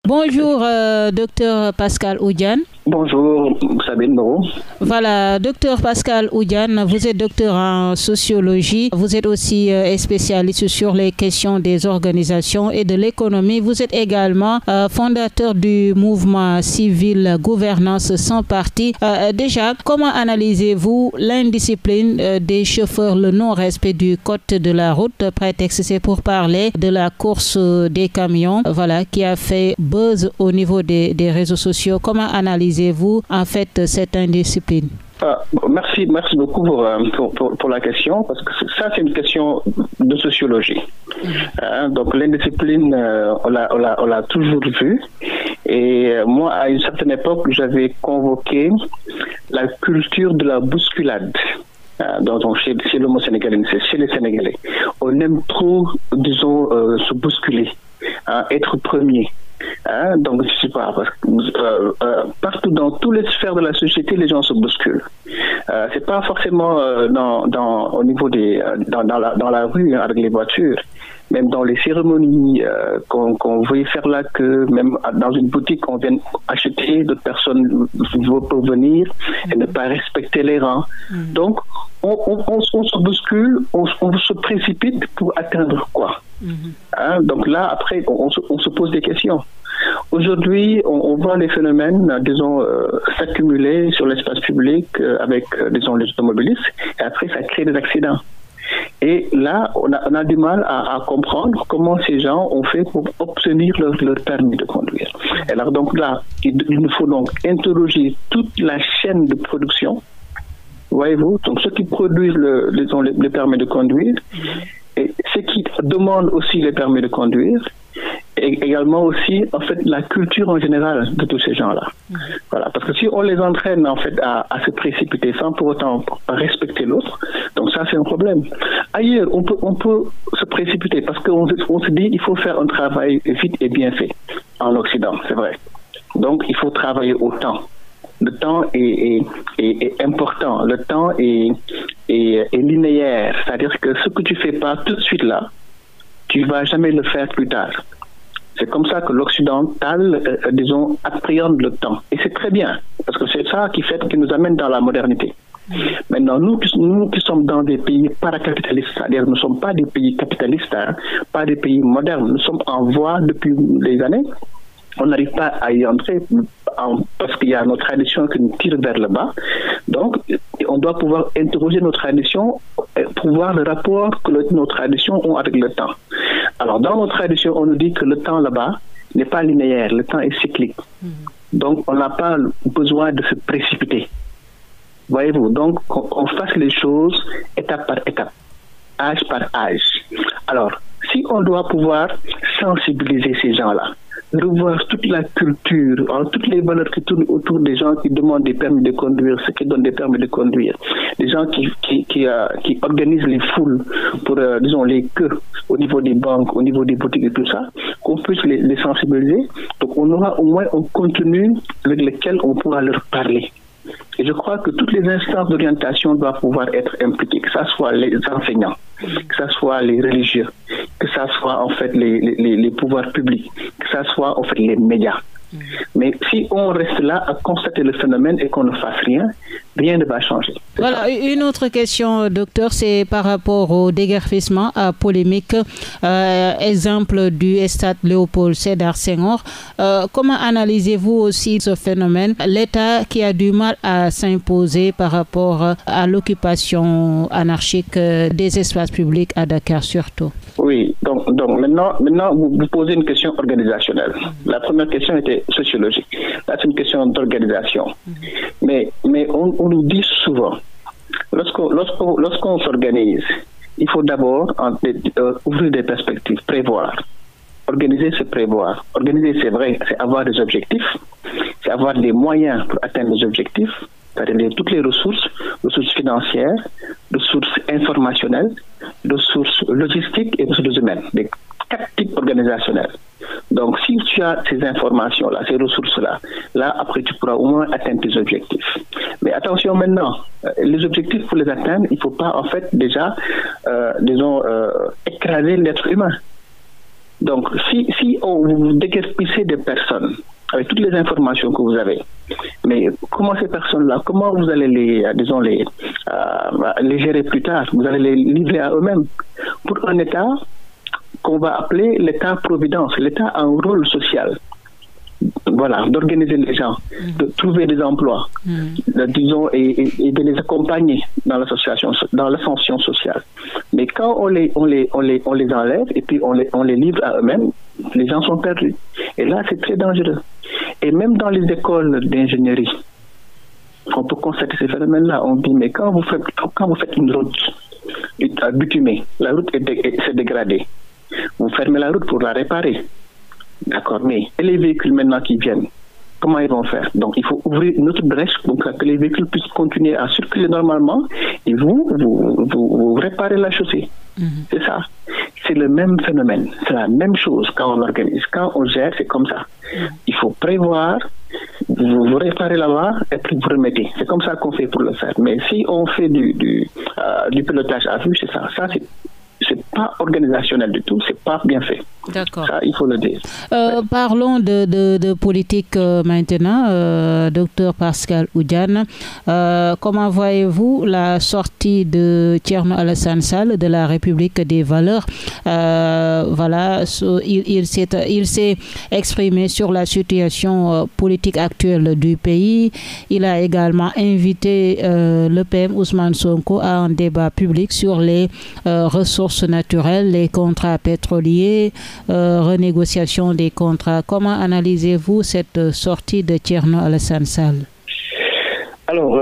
Bonjour, docteur Pascal Oudiane. Bonjour, Sabine Moreau. Voilà, docteur Pascal Oudiane, vous êtes docteur en sociologie. Vous êtes aussi spécialiste sur les questions des organisations et de l'économie. Vous êtes également fondateur du mouvement civil Gouvernance sans parti. Déjà, comment analysez-vous l'indiscipline des chauffeurs, le non-respect du code de la route? Prétexte, c'est pour parler de la course des camions, voilà, qui a fait buzz au niveau des réseaux sociaux. Comment analysez-vous en fait cette indiscipline? Merci beaucoup pour la question, parce que ça c'est une question de sociologie. Donc l'indiscipline, on l'a toujours vu. Et moi, à une certaine époque, j'avais convoqué la culture de la bousculade. Donc chez le mot sénégalais, c'est chez les Sénégalais. On aime trop, disons, se bousculer, être premier. Donc, je sais pas, partout dans toutes les sphères de la société, les gens se bousculent. C'est pas forcément au niveau dans la rue avec les voitures, même dans les cérémonies qu'on veut faire là, que même dans une boutique on vient acheter, d'autres personnes peuvent venir et ne pas respecter les rangs. Donc, on se bouscule, on se précipite pour atteindre quoi? Donc là, après, on se pose des questions. Aujourd'hui, on voit les phénomènes, disons, s'accumuler sur l'espace public avec, disons, les automobilistes, et après, ça crée des accidents. Et là, on a du mal à comprendre comment ces gens ont fait pour obtenir leur permis de conduire. Et alors, donc là, il nous faut donc interroger toute la chaîne de production, voyez-vous, donc ceux qui produisent le permis de conduire, et ceux qui demandent aussi les permis de conduire, et également aussi, en fait, la culture en général de tous ces gens-là. Voilà, parce que si on les entraîne, en fait, à se précipiter sans pour autant respecter l'autre, donc ça, c'est un problème. Ailleurs, on peut se précipiter parce qu'on se dit il faut faire un travail vite et bien fait en Occident, c'est vrai. Donc, il faut travailler au temps. Le temps est important, le temps est linéaire, c'est-à-dire que ce que tu fais pas tout de suite là, tu vas jamais le faire plus tard. C'est comme ça que l'occidental, disons, appréhende le temps. Et c'est très bien, parce que c'est ça qui nous amène dans la modernité. Maintenant, nous qui sommes dans des pays paracapitalistes, c'est-à-dire nous ne sommes pas des pays capitalistes, pas des pays modernes, nous sommes en voie depuis des années. On n'arrive pas à y entrer parce qu'il y a nos traditions qui nous tirent vers le bas. Donc, on doit pouvoir interroger nos traditions pour voir le rapport que nos traditions ont avec le temps. Alors, dans nos traditions, on nous dit que le temps là-bas n'est pas linéaire, le temps est cyclique. Donc, on n'a pas besoin de se précipiter. Voyez-vous, donc, on fasse les choses étape par étape, âge par âge. Alors, si on doit pouvoir sensibiliser ces gens-là, revoir toute la culture, toutes les valeurs qui tournent autour des gens qui demandent des permis de conduire, ceux qui donnent des permis de conduire, des gens qui organisent les foules pour, disons, les queues au niveau des banques, au niveau des boutiques et tout ça, qu'on puisse les sensibiliser. Donc, on aura au moins un contenu avec lequel on pourra leur parler. Et je crois que toutes les instances d'orientation doivent pouvoir être impliquées, que ce soit les enseignants, que ce soit les religieux, que ce soit en fait les pouvoirs publics, que ce soit en fait les médias. Mais si on reste là à constater le phénomène et qu'on ne fasse rien, rien ne va changer. Voilà, une autre question, docteur, c'est par rapport au déguerpissement polémique, exemple du stade Léopold Sédar Senghor. Comment analysez-vous aussi ce phénomène? L'État qui a du mal à s'imposer par rapport à l'occupation anarchique des espaces publics à Dakar surtout. Oui, donc maintenant vous posez une question organisationnelle. La première question était sociologique. Là, c'est une question d'organisation. Mais on nous dit souvent, lorsqu'on s'organise, il faut d'abord ouvrir des perspectives, prévoir. Organiser, c'est prévoir. Organiser, c'est vrai, c'est avoir des objectifs, c'est avoir des moyens pour atteindre les objectifs, c'est-à-dire toutes les ressources financières, ressources informationnelles, ressources logistiques et ressources humaines, les 4 types organisationnels. Donc, si tu as ces informations-là, ces ressources-là, là, après, tu pourras au moins atteindre tes objectifs. Mais attention maintenant, les objectifs, pour les atteindre, il ne faut pas, en fait, déjà, disons, écraser l'être humain. Donc, si vous déguerpissez des personnes avec toutes les informations que vous avez, mais comment ces personnes-là, comment vous allez les gérer plus tard? Vous allez les livrer à eux-mêmes pour un État qu'on va appeler l'État-providence. L'État a un rôle social. Voilà, d'organiser les gens, de trouver des emplois, disons, et de les accompagner dans l'association, dans l'ascension sociale. Mais quand on les enlève et puis on les livre à eux-mêmes, les gens sont perdus. Et là, c'est très dangereux. Et même dans les écoles d'ingénierie, on peut constater ces phénomènes-là. On dit, mais quand vous faites une route bitumée, la route s'est dégradée. Vous fermez la route pour la réparer. D'accord, mais et les véhicules maintenant qui viennent, comment ils vont faire? Donc il faut ouvrir une autre brèche pour que les véhicules puissent continuer à circuler normalement et vous réparez la chaussée. C'est ça. C'est le même phénomène. C'est la même chose quand on organise. Quand on gère, c'est comme ça. Il faut prévoir, vous réparez là-bas et puis vous remettez. C'est comme ça qu'on fait pour le faire. Mais si on fait du pilotage à vue, c'est ça. Ça, c'est pas organisationnel du tout, c'est pas bien fait. D'accord. Ça, il faut le dire. Parlons de politique maintenant, docteur Pascal Oudiane. Comment voyez-vous la sortie de Thierno Alassane Sall de la République des valeurs? Voilà, il s'est exprimé sur la situation politique actuelle du pays. Il a également invité le PM Ousmane Sonko à un débat public sur les ressources naturelles, les contrats pétroliers, renégociation des contrats. Comment analysez-vous cette sortie de Thierno Alassane Sall? Alors,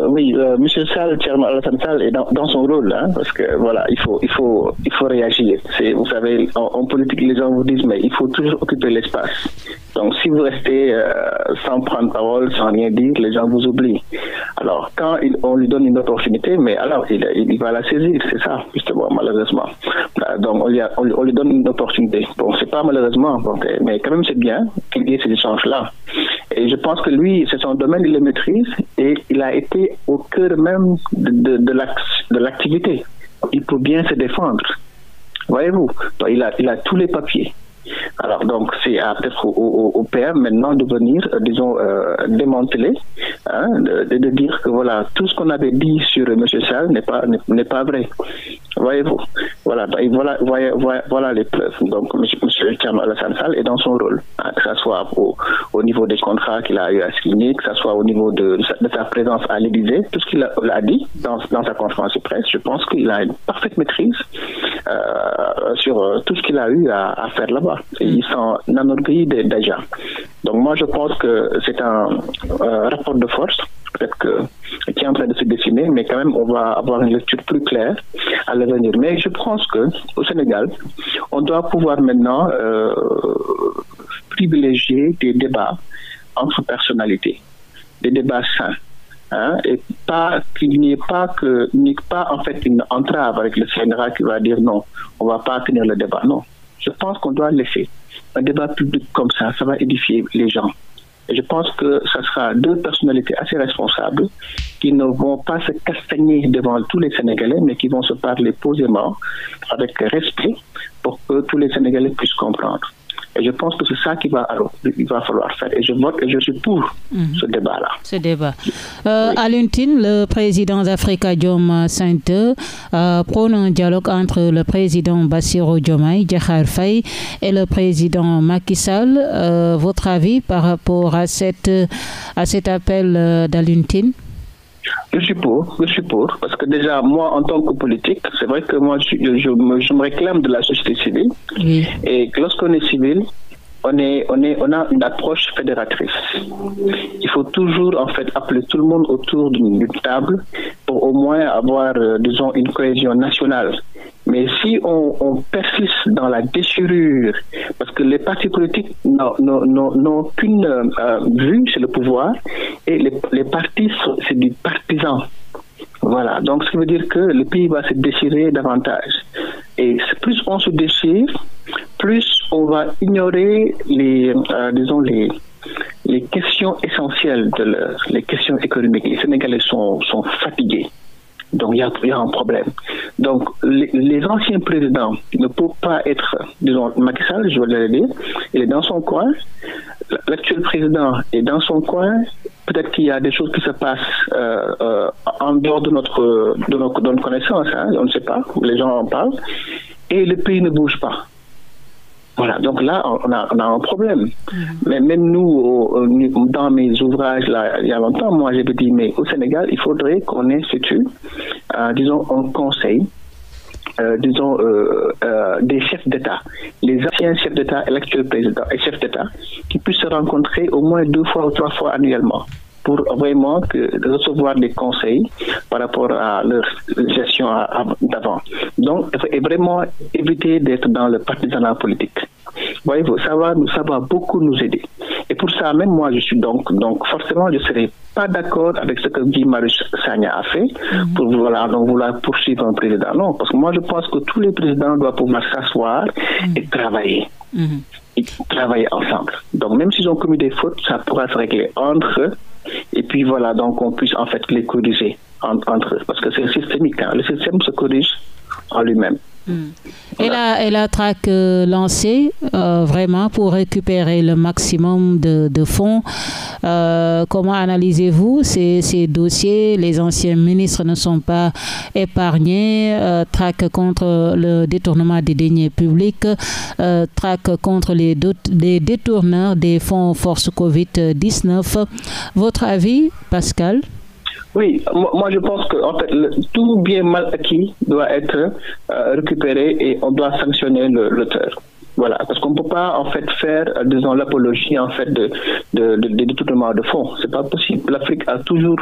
oui, M. Sall, Thierno Alassane Sall est dans son rôle, hein, parce que voilà, il faut réagir. Vous savez, en politique, les gens vous disent, mais il faut toujours occuper l'espace. Donc, si vous restez sans prendre parole, sans rien dire, les gens vous oublient. Alors, quand on lui donne une opportunité, mais alors il va la saisir, c'est ça, justement, malheureusement. Donc, on lui donne une opportunité. Bon, c'est pas malheureusement, mais quand même, c'est bien qu'il y ait ces échanges-là. Et je pense que lui, c'est son domaine, il le maîtrise et il a été au cœur même de l'activité. Il peut bien se défendre. Voyez-vous, donc, il a tous les papiers. Alors donc c'est peut-être au PM maintenant de venir, disons, démanteler, hein, de dire que voilà, tout ce qu'on avait dit sur M. Sall n'est pas vrai. Voyez-vous, voilà les preuves. Donc M. Thierno Alassane Sall est dans son rôle, hein, que ce soit au niveau des contrats qu'il a eu à signer, que ce soit au niveau de sa présence à l'Élysée, tout ce qu'il a dit dans sa conférence de presse, je pense qu'il a une parfaite maîtrise sur tout ce qu'il a eu à faire là-bas. Et il s'en enorgueillit déjà. Donc moi je pense que c'est un rapport de force, peut-être qui est en train de se dessiner, mais quand même on va avoir une lecture plus claire à l'avenir. Mais je pense qu'au Sénégal, on doit pouvoir maintenant privilégier des débats entre personnalités, des débats sains. Hein, et pas qu'il n'y ait pas en fait une entrave avec le CNRA qui va dire non, on ne va pas tenir le débat. Non, je pense qu'on doit laisser un débat public comme ça va édifier les gens. Et je pense que ça sera deux personnalités assez responsables qui ne vont pas se castagner devant tous les Sénégalais, mais qui vont se parler posément, avec respect, pour que tous les Sénégalais puissent comprendre. Et je pense que c'est ça qu'il va falloir faire. Et je suis pour ce débat-là. Ce débat. Alioune Tine, le président d'Afrikajom Center, prône un dialogue entre le président Bassirou Diomaye Diakhar Faye et le président Macky Sall. Votre avis par rapport à cet appel d'Alioune Tine? Je suis pour, parce que déjà, moi, en tant que politique, c'est vrai que moi, je me réclame de la société civile. Oui. Et lorsqu'on est civil, on a une approche fédératrice. Il faut toujours, en fait, appeler tout le monde autour d'une table pour au moins avoir, disons, une cohésion nationale. Mais si on persiste dans la déchirure, parce que les partis politiques n'ont qu'une vue, c'est le pouvoir, et les partis, c'est du partisan. Voilà, donc ce qui veut dire que le pays va se déchirer davantage. Et plus on se déchire, plus on va ignorer les questions essentielles les questions économiques. Les Sénégalais sont fatigués. Donc il y a un problème. Donc, les anciens présidents ne peuvent pas être, disons, Macky Sall, je veux le dire, il est dans son coin. L'actuel président est dans son coin. Peut-être qu'il y a des choses qui se passent en dehors de notre connaissance, hein, on ne sait pas, les gens en parlent, et le pays ne bouge pas. Voilà, donc là, on a un problème. Mais même nous, dans mes ouvrages, là, il y a longtemps, moi, j'ai dit, mais au Sénégal, il faudrait qu'on institue, disons, un conseil, des chefs d'État, les anciens chefs d'État et l'actuel président et chefs d'État, qui puissent se rencontrer au moins 2 fois ou 3 fois annuellement, pour vraiment recevoir des conseils par rapport à leur gestion d'avant. Donc, et vraiment éviter d'être dans le partisanat politique. Voyez-vous, ça va beaucoup nous aider. Et pour ça, même moi, je suis donc forcément, je ne serai pas d'accord avec ce que Guy Marius Sagna a fait pour vouloir poursuivre un président. Non, parce que moi, je pense que tous les présidents doivent pouvoir s'asseoir et travailler. Et travailler ensemble. Donc, même s'ils ont commis des fautes, ça pourra se régler entre eux. Et puis voilà, donc on puisse en fait les corriger entre eux. Parce que c'est systémique, hein. Le système se corrige en lui-même. Voilà. Et la traque lancée vraiment pour récupérer le maximum de fonds. Comment analysez-vous ces dossiers? Les anciens ministres ne sont pas épargnés. Traque contre le détournement des deniers publics. Traque contre les détourneurs des fonds force Covid-19. Votre avis, Pascal? Oui, moi je pense que en fait, tout bien mal acquis doit être récupéré et on doit sanctionner l'auteur. Voilà, parce qu'on ne peut pas en fait faire, disons, l'apologie en fait de détournement de fonds. C'est pas possible. L'Afrique a toujours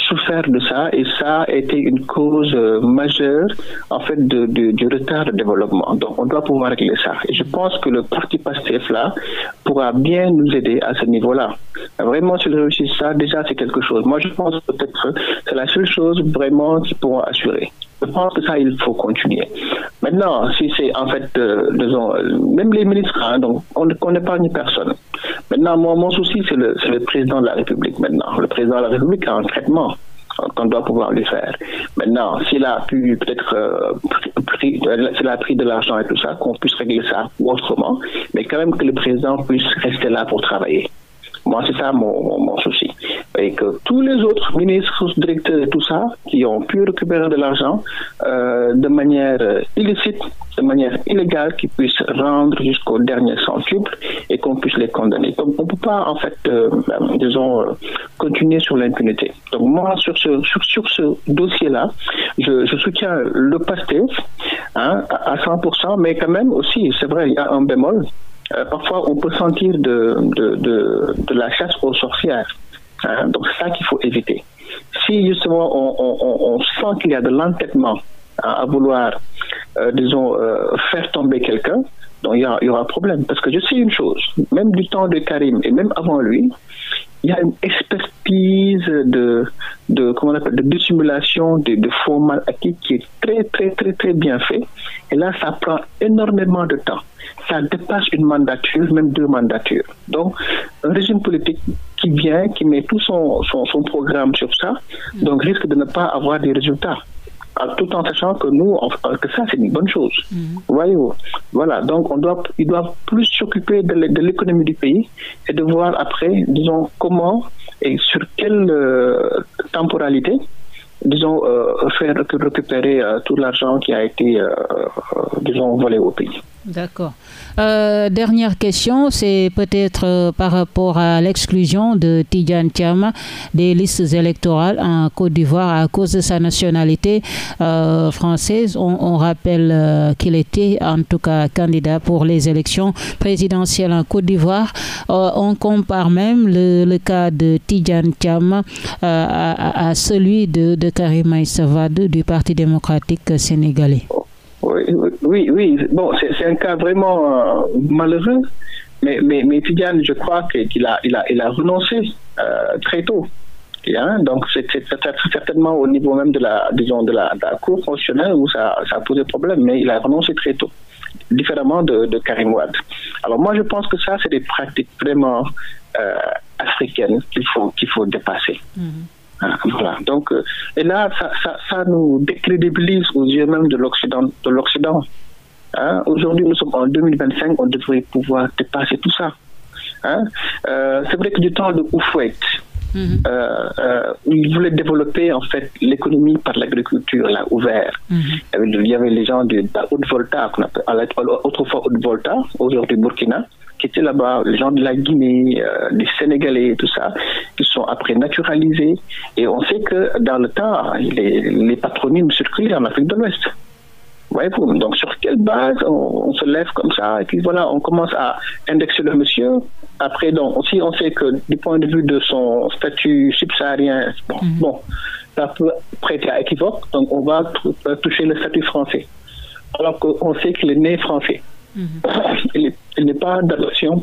souffert de ça et ça a été une cause majeure en fait du retard de développement. Donc on doit pouvoir régler ça. Et je pense que le parti PASTEF là pourra bien nous aider à ce niveau-là. Vraiment, si ils réussissent ça, déjà c'est quelque chose. Moi je pense que peut-être c'est la seule chose vraiment qu'ils pourront assurer. Je pense que ça, il faut continuer. Maintenant, si c'est en fait, disons, même les ministres, hein, donc on n'épargne personne. Maintenant, mon souci, c'est le président de la République maintenant. Le président de la République a un traitement qu'on doit pouvoir lui faire. Maintenant, s'il a pu peut-être s'il a pris de l'argent et tout ça, qu'on puisse régler ça autrement, mais quand même que le président puisse rester là pour travailler. Moi, c'est ça mon souci. Et que tous les autres ministres, directeurs et tout ça, qui ont pu récupérer de l'argent de manière illicite, de manière illégale, qu'ils puissent rendre jusqu'au dernier centuple et qu'on puisse les condamner. Donc, on ne peut pas, en fait, disons, continuer sur l'impunité. Donc, moi, sur ce dossier-là, je soutiens le PASTEF à 100%, mais quand même aussi, c'est vrai, il y a un bémol. Parfois, on peut sentir de la chasse aux sorcières. Hein, donc, c'est ça qu'il faut éviter. Si, justement, on sent qu'il y a de l'entêtement à vouloir, disons, faire tomber quelqu'un, donc il y aura problème. Parce que je sais une chose, même du temps de Karim et même avant lui, il y a une expertise de dissimulation de faux mal acquis qui est très, très, très, très bien fait. Et là, ça prend énormément de temps. Ça dépasse une mandature, même 2 mandatures. Donc, un régime politique qui vient, qui met tout son programme sur ça, donc risque de ne pas avoir des résultats. Tout en sachant que que ça, c'est une bonne chose. Voyez-vous. Voilà. Donc, ils doivent plus s'occuper de l'économie du pays et de voir après, disons, comment et sur quelle temporalité, disons, faire récupérer tout l'argent qui a été, disons, volé au pays. D'accord. Dernière question, c'est peut-être par rapport à l'exclusion de Tidjane Thiam des listes électorales en Côte d'Ivoire à cause de sa nationalité française. On rappelle qu'il était en tout cas candidat pour les élections présidentielles en Côte d'Ivoire. On compare même le cas de Tidjane Thiam à celui de Karim Meïssa Wade du Parti démocratique sénégalais. Oui. Bon, c'est un cas vraiment malheureux, mais Tidjane, je crois qu'il a renoncé très tôt. Hein? Donc, c'est certainement au niveau même de la Cour constitutionnelle où ça a posé problème, mais il a renoncé très tôt, différemment de Karim Wade. Alors moi, je pense que ça, c'est des pratiques vraiment africaines qu'il faut dépasser. Voilà. Donc, et là, ça nous décrédibilise aux yeux même de l'Occident. Hein? Aujourd'hui, nous sommes en 2025, on devrait pouvoir dépasser tout ça. Hein? C'est vrai que du temps de Houphouët, il voulait développer en fait l'économie par l'agriculture, là, ouvert. Il y avait les gens de la Haute-Volta, qu'on appelle autrefois Haute-Volta, aujourd'hui Burkina, qui étaient là-bas, les gens de la Guinée, les Sénégalais, tout ça, qui sont après naturalisés. Et on sait que dans le temps, les patronymes circulaient en Afrique de l'Ouest. Voyez-vous, donc sur quelle base on se lève comme ça, et puis voilà, on commence à indexer le monsieur. Après, donc, aussi, on sait que du point de vue de son statut subsaharien, bon, ça peut prêter à équivoque, donc on va toucher le statut français. Alors qu'on sait qu'il est né français. Il n'est pas d'adoption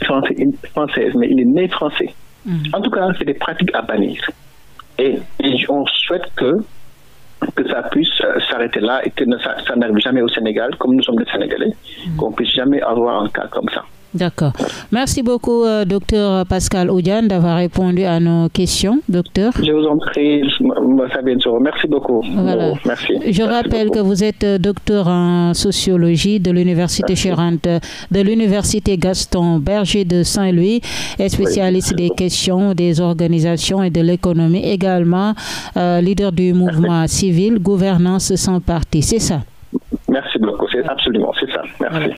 française, mais il est né français. En tout cas, c'est des pratiques à bannir. Et on souhaite que ça puisse s'arrêter là et que ça n'arrive jamais au Sénégal, comme nous sommes des Sénégalais, qu'on puisse jamais avoir un cas comme ça. D'accord. Merci beaucoup, docteur Pascal Oudiane, d'avoir répondu à nos questions, docteur. Je vous en prie, merci beaucoup. Voilà. Merci. Je rappelle que vous êtes docteur en sociologie de l'Université Cheikh-Anta, de l'Université Gaston Berger de Saint-Louis, et spécialiste des questions des organisations et de l'économie, également leader du mouvement civil Gouvernance sans parti. C'est ça? Merci beaucoup, c'est absolument, c'est ça. Merci. Voilà.